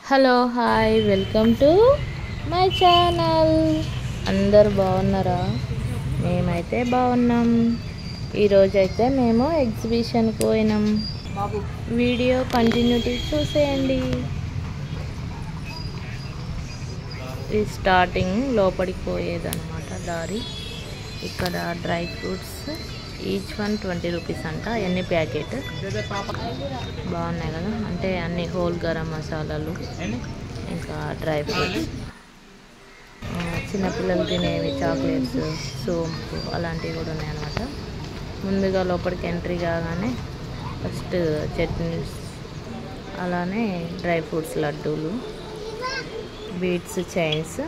Hello hi welcome to my channel. అందరు బాగున్నారా? మేమైతే బాగున్నాం. ఈరోజైతే మేము ఎగ్జిబిషన్కి పోయినాం. వీడియో కంటిన్యూటీ చూసేయండి. ఇది స్టార్టింగ్ లోపలికి పోయేదన్నమాట దారి. ఇక్కడ dry fruits each one 20 rupees అంట. ఎన్ని ప్యాకెట్ బాగున్నాయి కదా, అంటే అన్ని హోల్ గరం మసాలాలు, ఇంకా డ్రై ఫ్రూట్స్, చిన్నపిల్లలు తినేవి చాక్లెట్స్, సోంపు అలాంటివి కూడా ఉన్నాయన్నమాట. ముందుగా లోపలికి ఎంట్రీ కాగానే ఫస్ట్ చట్నీస్, అలానే డ్రై ఫ్రూట్స్ లడ్డూలు, బీట్స్ చైన్స్,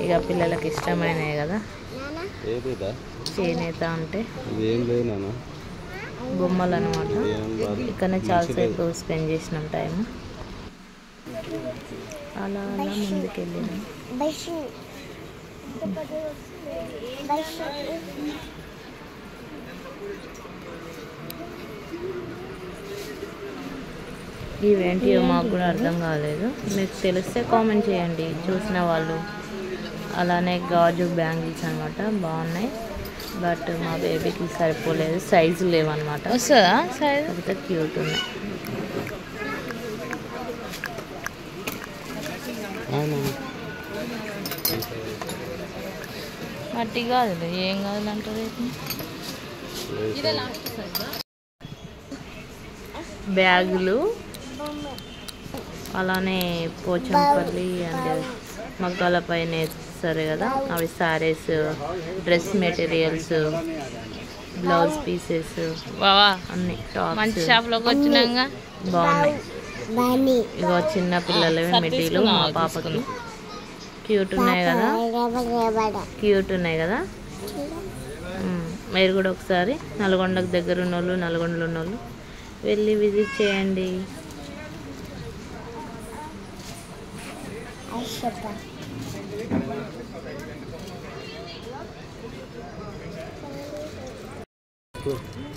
ఇక పిల్లలకి ఇష్టమైనవి కదా చేనేత అంటే బొమ్మలు అనమాట. ఇక్కడ చాలాసేపు స్పెండ్ చేసినాం టైం. అలా అలా ముందుకెళ్ళినాం. ఇవేంటి మాకు కూడా అర్థం కాలేదు. మీకు తెలిస్తే కామెంట్ చేయండి చూసిన వాళ్ళు. అలానే గాజు బ్యాంగిల్స్ అనమాట, బాగున్నాయి. బట్ మా బేబీకి సరిపోలేదు, సైజు లేవన్నమాట. వస్తుందా సైజ్? అయితే క్యూట్ ఉన్నాయి. మట్టి కాదు, ఏం కాదు అంటారు. బ్యాగులు, అలానే పోచంపల్లి అండ్ మగ్గాల పైన వేస్తారు కదా అవి, saris, dress materials, blouse pieces, అన్ని మంచి షాప్లోకి వచ్చినాక బాగున్నాయి. ఇగో చిన్న పిల్లలవి మిడ్డీలు మా పాపకి క్యూట్ ఉన్నాయి కదా, క్యూట్ ఉన్నాయి కదా. మీరు కూడా ఒకసారి నల్గొండకు దగ్గర ఉన్నోళ్ళు, నల్గొండలో ఉన్నోళ్ళు వెళ్ళి విజిట్ చేయండి.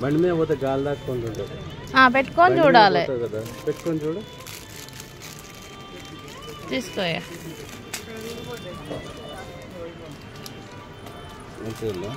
బండి మీద పోతే గాలి దాక్కుంటుంటారు, పెట్టుకొని చూడాలి. పెట్టుకొని చూడు, తీసుకోయా. మంచిగా